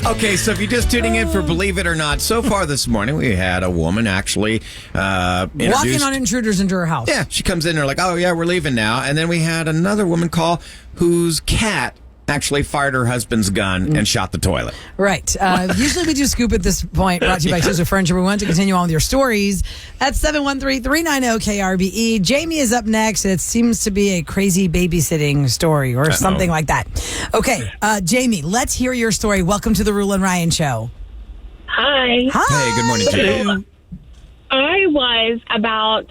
Okay, so if you're just tuning in for Believe It or Not, so far this morning we had a woman actually walking on intruders into her house. Yeah, she comes in and they're like, oh, yeah, we're leaving now. And then we had another woman call whose cat actually fired her husband's gun and shot the toilet. Right. Usually we do Scoop at this point, brought to you by Sister Furniture. We want to continue on with your stories at 713-390-KRBE. Jamie is up next. It seems to be a crazy babysitting story or something like that. Okay, Jamie, let's hear your story. Welcome to the Roula and Ryan Show. Hi. Hi. Hey, good morning, Jamie. I was about,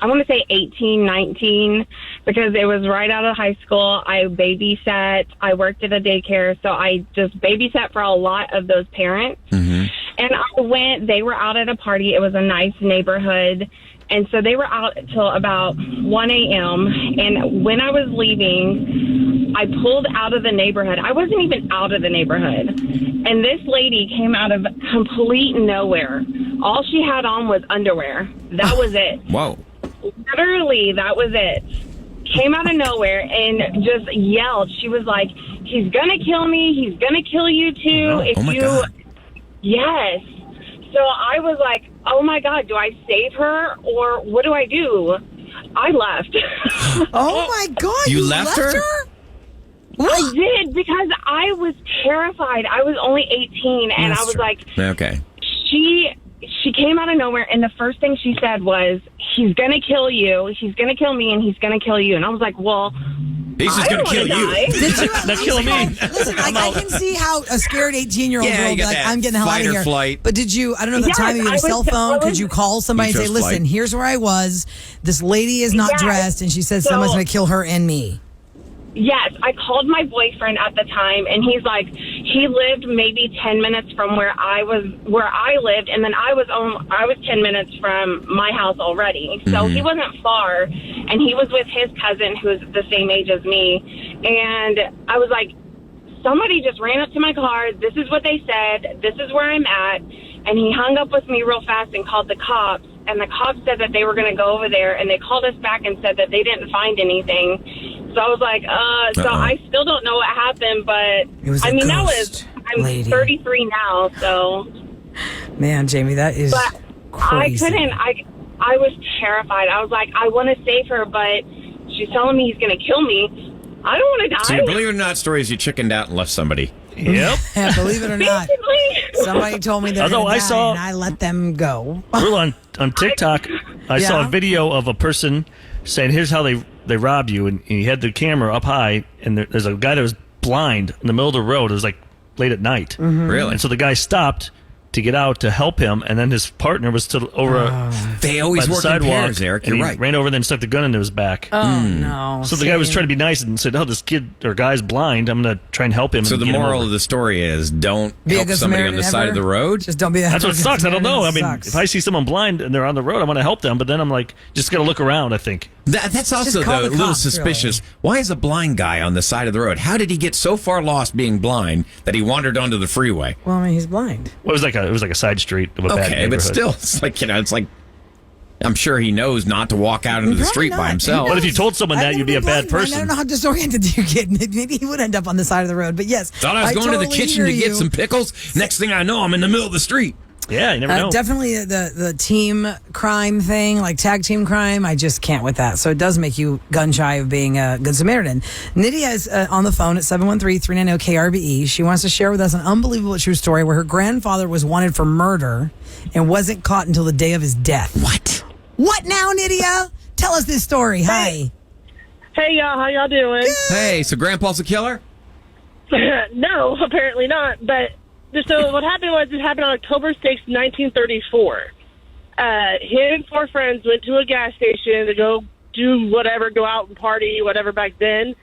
I want to say 18, 19, because it was right out of high school. I babysat. I worked at a daycare, so I just babysat for a lot of those parents. Mm-hmm. And I went, they were out at a party. It was a nice neighborhood. And so they were out till about 1 a.m. And when I was leaving, I pulled out of the neighborhood. I wasn't even out of the neighborhood. And this lady came out of complete nowhere. All she had on was underwear. That was it. Whoa. Literally, that was it. Came out of nowhere and just yelled. She was like, he's going to kill me. He's going to kill you too. Oh my God. Yes. So I was like, oh my God, do I save her or what do I do? I left. Oh my God. You left her? I did because I was terrified. I was only 18 and I was like, okay. She came out of nowhere, and the first thing she said was, he's going to kill you, he's going to kill me, and he's going to kill you. And I was like, well, he's just going to kill you. Did you Not killing me. Listen, I can see how a scared 18-year-old girl would be like, I'm getting the hell out of here. Flight. But did you, I don't know, the time you had a cell phone, could you call somebody and say, listen, here's where I was. This lady is not dressed, and she says someone's going to kill her and me. Yes, I called my boyfriend at the time, and he's like, he lived maybe 10 minutes from where I lived, and then I was 10 minutes from my house already. So he wasn't far, and he was with his cousin who's the same age as me. And I was like, somebody just ran up to my car. This is what they said. This is where I'm at. And he hung up with me real fast and called the cops. And the cops said that they were going to go over there, and they called us back and said that they didn't find anything. So I was like, so I still don't know what happened, but I'm lady. 33 now, so. Man, Jamie, that is crazy. I was terrified. I was like, I want to save her, but she's telling me he's going to kill me. I don't want to die. So your Believe It or Not story is you chickened out and left somebody. Yep. Yeah, believe it or not. Somebody told me that and I let them go. On TikTok, I saw a video of a person saying, here's how they rob you. And he had the camera up high, and there's a guy that was blind in the middle of the road. It was like late at night. Mm-hmm. Really? And so the guy stopped to get out to help him, and then his partner was still over They always by the work in sidewalk, pairs, Eric. and You're he right. ran over there and stuck the gun into his back. Oh, no. So the guy was trying to be nice and said, oh, this kid or guy's blind. I'm going to try and help him. So and the get him moral over. of the story is don't Be a help good somebody on the Samaritan side of ever. the road. Just don't be that. That's what sucks. I don't know. I mean, Sucks. if I see someone blind and they're on the road, I want to help them. But then I'm like, just got to look around, I think. That's also call a the little cops, suspicious. Why is a blind guy on the side of the road? How did he get so far lost being blind that he wandered onto the freeway? Well, I mean, he's blind. Well, it was like a side street of a bad Okay, neighborhood. but still, it's like I'm sure he knows not to walk out into the Probably street by not. himself. But if you told someone that, you'd be a bad person. I don't know how disoriented you get. Maybe he would end up on the side of the road. But yes, Thought I was going to the kitchen to get some pickles. Next thing I know, I'm in the middle of the street. Yeah, you never know. Definitely the team crime thing, like tag team crime, I just can't with that. So it does make you gun shy of being a good Samaritan. Nydia is on the phone at 713-390-KRBE. She wants to share with us an unbelievable true story where her grandfather was wanted for murder and wasn't caught until the day of his death. What now, Nydia? Tell us this story. Hi. Hey, y'all. How y'all doing? Hey, so Grandpa's a killer? No, apparently not. But so what happened was it happened on October 6th, 1934. Him and four friends went to a gas station to go do whatever, go out and party, whatever back then.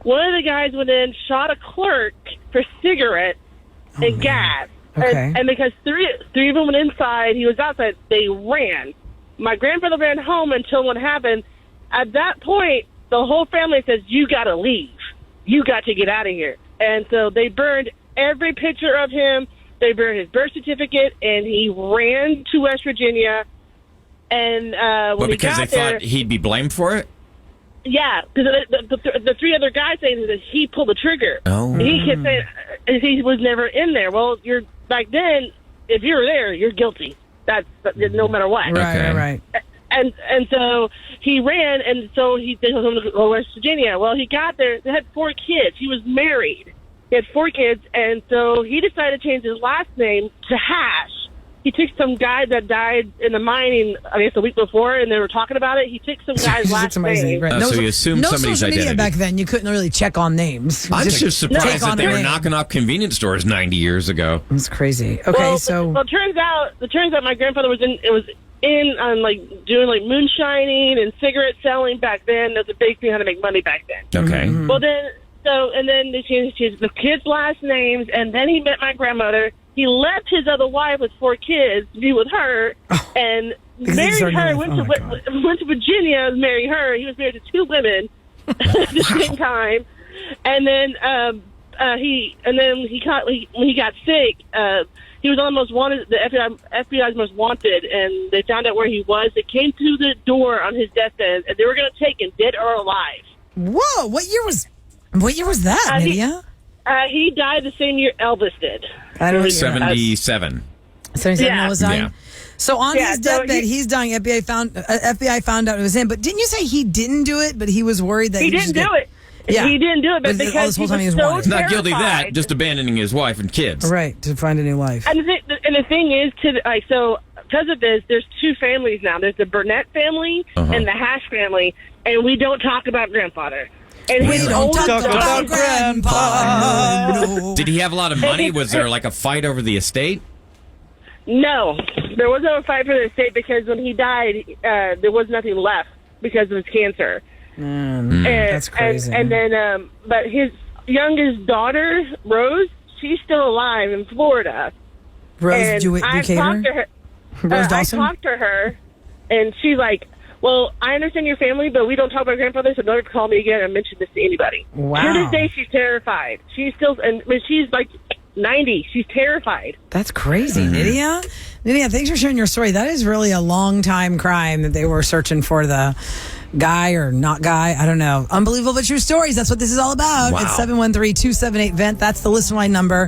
One of the guys went in, shot a clerk for cigarettes and gas. Okay. And because three of them went inside, he was outside, they ran. My grandfather ran home until what happened. At that point, the whole family says, you got to leave. You got to get out of here. And so they burned every picture of him. They burned his birth certificate, and he ran to West Virginia. And when he because got they there, thought he'd be blamed for it? yeah, because the three other guys saying that he pulled the trigger. Oh. He kept saying, he was never in there. Well, back then, if you were there, you're guilty. That's no matter what. Right. And so he ran, and so he goes home to West Virginia. Well, he got there. They had 4 kids. He was married. He had 4 kids, and so he decided to change his last name to Hash. He took some guy that died in the mining, I guess, a week before, and they were talking about it. He took some guy's last name. Right. So you assumed somebody's social media identity. back then. You couldn't really check on names. I'm just surprised that they were name. knocking off convenience stores 90 years ago. It's crazy. Okay, Well, so it turns out my grandfather was in on like doing like moonshining and cigarette selling back then. That was a big thing, how to make money back then. Okay. Well, then they changed the kids' last names, and then he met my grandmother. He left his other wife with 4 kids to be with her, and married her. Went to Virginia, married her. He was married to 2 women at the same time, and then when he got sick, he was on the most wanted, the FBI's most wanted, and they found out where he was. They came to the door on his deathbed, and they were going to take him, dead or alive. whoa! What year was that, Nydia? He died the same year Elvis did. I don't know. 77. 77 Yeah. was dying. Yeah. So on his so deathbed, he's dying. FBI found out it was him. But didn't you say he didn't do it? But he was worried that He didn't do it. Yeah. He didn't do it, but But all because this whole he time he was was so wanted. Not guilty of that, terrified. just abandoning his wife and kids. Right, to find a new life. And the thing is, so because of this, there's 2 families now. There's the Burnett family and the Hash family, and we don't talk about grandfather. And We his don't oldest talk daughter- about Grandpa. No. Did he have a lot of money? Was there like a fight over the estate? No, there was no fight for the estate because when he died, there was nothing left because of his cancer. And, That's crazy. And then, but his youngest daughter, Rose, she's still alive in Florida. Rose, And did you I cater talked to her. Rose I Dawson? talked to her, and she's like, "Well, I understand your family, but we don't talk about grandfather, so don't ever call me again or mention this to anybody." Wow. To this day, she's terrified. She's still, and when she's like 90, she's terrified. That's crazy, Nydia. Nydia, thanks for sharing your story. That is really a long time crime that they were searching for the guy or not guy. I don't know. Unbelievable but true stories. That's what this is all about. Wow. It's 713-278-VENT. That's the listen line number.